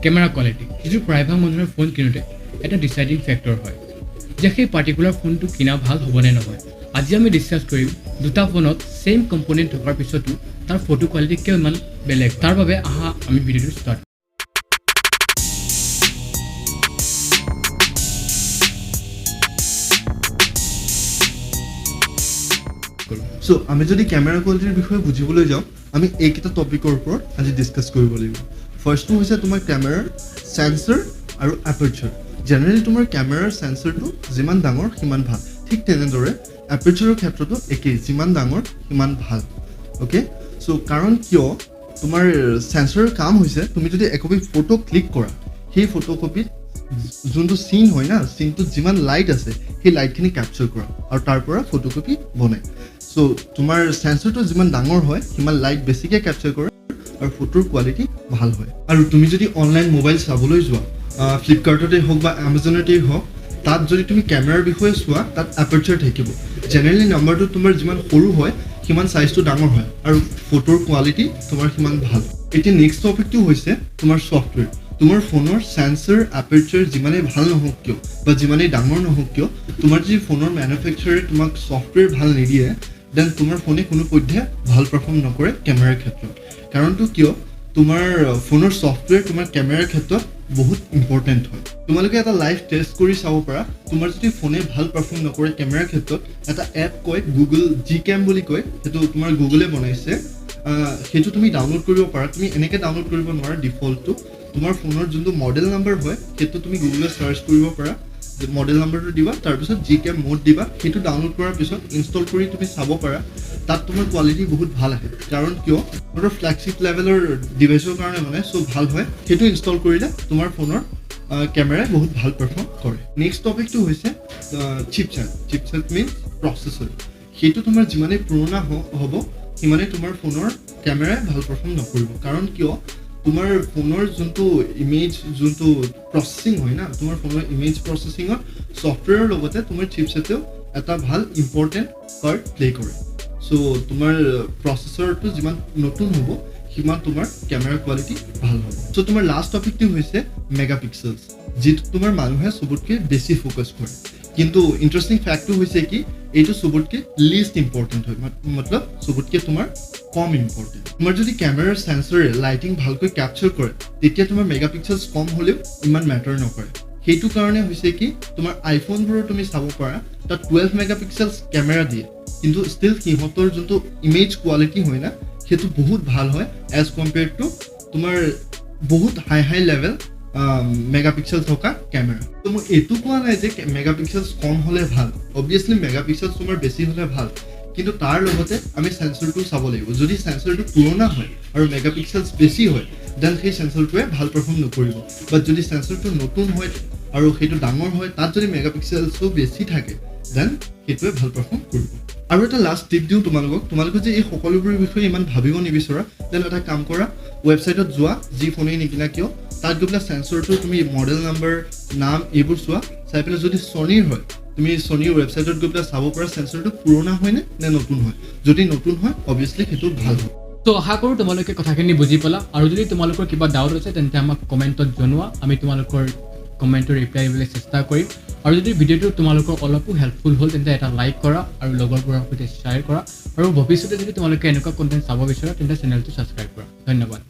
Camera quality, যিটো প্ৰায়ভাগ মানুহৰ ফোন কিনোতে এটা ডিচাইডিং ফেক্টৰ হয় যে সেই পাৰ্টিকুলাৰ ফোনটো কিনা ভাল হ'বনে নহয়। আজি আমি ডিছকাছ কৰিম দুটা ফোনত ছেইম কম্পনেণ্ট থকাৰ পিছতো তাৰ ফটো কোৱালিটি কিয় ইমান বেলেগ। তাৰ বাবে আহা আমি ভিডিঅ'টো ষ্টাৰ্ট। সো আমি যদি ক্যামেৰা কোৱালিটিৰ বিষয়ে বুজিবলৈ যাওঁ আমি এইকেইটা টপিকৰ ওপৰত আজি ডিছকাছ কৰিব লাগিব। ফাৰ্ষ্টটো হৈছে তোমাৰ ক্যামেৰাৰ সেন্সৰ আৰু আপাৰচাৰ। জেনেৰেলি তোমাৰ ক্যামেৰাৰ সেন্সৰটো যিমান ডাঙৰ সিমান ভাল, ঠিক তেনেদৰে আপাৰচাৰৰ ক্ষেত্ৰতো একেই, যিমান ডাঙৰ সিমান ভাল। ওকে, সো কাৰণ কিয় তোমাৰ সেন্সৰৰ কাম হৈছে তুমি যদি একপি ফটো ক্লিক কৰা সেই ফটোকপিত যোনটো সিন হয় না, সিনটোত যিমান লাইট আছে সেই লাইটখিনি ক্যাপচাৰ কৰা আৰু তাৰ পৰা ফটোকপি বনায়। সো তোমাৰ সেন্সৰটো যিমান ডাঙৰ হয় সিমান লাইট বেছিকৈ ক্যাপচাৰ কৰে আৰু ফটোৰ কোৱালিটি ভাল হয়। আৰু তুমি যদি অনলাইন মোবাইল চাবলৈ যোৱা, ফ্লিপকাৰ্টতে হওক বা এমাজনতেই হওক, তাত যদি তুমি ক্যামেৰাৰ বিষয়ে চোৱা তাত আপাৰচাৰ থাকিব। জেনেৰেলি নাম্বাৰটো তোমাৰ যিমান সৰু হয় সিমান সাইজটো ডাঙৰ হয় আৰু ফটোৰ কোৱালিটি তোমাৰ সিমান ভাল। এতিয়া নেক্সট টপিকটো হৈছে তোমাৰ ছফটৱেৰ। তোমাৰ ফোনৰ সেন্সৰ আপাৰচাৰ যিমানেই ভাল নহওক কিয় বা যিমানেই ডাঙৰ নহওক কিয়, তোমাৰ যদি ফোনৰ মেনুফেকচাৰে তোমাক ছফটৱেৰ ভাল নিদিয়ে দেন তোমাৰ ফোনে কোনো পধ্যে ভাল পাৰফৰ্ম নকৰে কেমেৰাৰ ক্ষেত্ৰত। কাৰণটো কিয়, তোমাৰ ফোনৰ ছফটৱেৰ তোমাৰ কেমেৰাৰ ক্ষেত্ৰত বহুত ইম্পৰ্টেণ্ট হয়। তোমালোকে এটা লাইভ টেষ্ট কৰি চাব পাৰা, তোমাৰ যদি ফোনে ভাল পাৰফৰ্ম নকৰে কেমেৰাৰ ক্ষেত্ৰত, এটা এপ কয় গুগল জিকেম বুলি কয়, সেইটো তোমাৰ গুগলে বনাইছে, সেইটো তুমি ডাউনলোড কৰিব পাৰা। তুমি এনেকৈ ডাউনলোড কৰিব নোৱাৰা ডিফল্টটো, তোমাৰ ফোনৰ যোনটো মডেল নাম্বাৰ হয় সেইটো তুমি গুগলত চাৰ্চ কৰিব পাৰা, মডেল নাম্বাৰটো দিবা, তাৰপিছত জিকেম মোড দিবা, সেইটো ডাউনলোড কৰাৰ পিছত ইনষ্টল কৰি তুমি চাব পাৰা। তাত তোমাৰ কোৱালিটি বহুত ভাল আহে। কাৰণ কিয়, তোমাৰ ফ্লেগশ্বিপ লেভেলৰ ডিভাইচৰ কাৰণে মানে চব ভাল হয়। সেইটো ইনষ্টল কৰিলে তোমাৰ ফোনৰ কেমেৰাই বহুত ভাল পাৰফৰ্ম কৰে। নেক্সট টপিকটো হৈছে চিপছেট। Chipset means processor. সেইটো তোমাৰ যিমানেই পুৰণা হ'ব সিমানেই তোমাৰ ফোনৰ কেমেৰাই ভাল পাৰফৰ্ম নকৰিব। কাৰণ কিয়, তোমাৰ ফোনৰ যোনটো ইমেজ যোনটো প্ৰচেছিং হয় না, তোমাৰ ফোনৰ ইমেজ প্ৰচেছিঙত ছফটৱেৰৰ লগতে তোমাৰ চিপছেটেও এটা ভাল ইম্পৰ্টেণ্ট পাৰ্ট প্লে কৰে। সো তোমাৰ প্ৰচেছৰটো যিমান নতুন হ'ব সিমান তোমাৰ কেমেৰা কোৱালিটি ভাল হ'ব। সো তোমাৰ লাষ্ট টপিকটো হৈছে মেগাপিক্সেলছ, যিটো তোমাৰ মানুহে চবতকৈ বেছি ফ'কাছ কৰে। কিন্তু ইণ্টাৰেষ্টিং ফেক্টটো হৈছে কি, এইটো চবতকৈ লিষ্ট ইম্পৰ্টেণ্ট হয়, মতলব চবতকৈ তোমাৰ কম ইম্পৰ্টেণ্ট। তোমাৰ যদি কেমেৰাৰ সেন্সৰে লাইটিং ভালকৈ ক্যাপচাৰ কৰে তেতিয়া তোমাৰ মেগাপিক্সেলছ কম হ'লেও ইমান মেটাৰ নকৰে। সেইটো কাৰণে হৈছে কি, তোমাৰ আইফোনবোৰৰ তুমি চাব পাৰা তাত 12 মেগাপিক্সেলছ কেমেৰা দিয়ে, কিন্তু ষ্টিল সিহঁতৰ যোনটো ইমেজ কোৱালিটি হয় না সেইটো বহুত ভাল হয় এজ কম্পেয়াৰ্ড টু তোমাৰ বহুত হাই লেভেল মেগাপিক্সেল থকা কেমেৰা। তো মই এইটো কোৱা নাই যে মেগাপিক্সেলছ কম হ'লে ভাল, অবভিয়াছলি মেগাপিক্সেলছ তোমাৰ বেছি হ'লে ভাল, কিন্তু তাৰ লগতে আমি সেন্সৰটো চাব লাগিব। যদি সেন্সৰটো পুৰণা হয় আৰু মেগাপিক্সেলছ বেছি হয় দেন সেই সেন্সৰটোৱে ভাল পাৰফৰ্ম নকৰিব। বাট যদি সেন্সৰটো নতুন হয় আৰু সেইটো ডাঙৰ হয়, তাত যদি মেগাপিক্সেলছো বেছি থাকে দেন সেইটোৱে ভাল পাৰফৰ্ম কৰিব। আৰু এটা লাষ্ট টিপ দিওঁ তোমালোকে যে এই সকলোবোৰৰ বিষয়ে ইমান ভাবিব নিবিচৰা, দেন এটা কাম কৰা, ৱেবছাইটত যোৱা, যি ফোনেই নিকিনা কিয়, তাত গৈ পেলাই সেন্সৰটো তুমি মডেল নাম্বাৰ, নাম এইবোৰ চোৱা, চাই পেলাই যদি ছনীৰ হয় তুমি ছনীৰ ৱেবছাইটত গৈ পেলাই চাব পাৰা সেন্সৰটো পুৰণা হয়নে নে নতুন হয়। যদি নতুন হয় অবভিয়াছলি সেইটো ভাল হয়। তো আশা কৰোঁ তোমালোকে কথাখিনি বুজি পালা। আৰু যদি তোমালোকৰ কিবা ডাউট আছে তেন্তে আমাক কমেণ্টত জনোৱা, আমি তোমালোকৰ কমেণ্টৰ ৰিপ্লাই দিবলৈ চেষ্টা কৰিম। আৰু যদি ভিডিঅ'টো তোমালোকৰ অলপো হেল্পফুল হ'ল তেন্তে এটা লাইক কৰা আৰু লগৰবোৰৰ সৈতে শ্বেয়াৰ কৰা। আৰু ভৱিষ্যতে যদি তোমালোকে এনেকুৱা কণ্টেণ্ট চাব বিচৰা তেন্তে চেনেলটো ছাবস্ক্ৰাইব কৰা। ধন্যবাদ।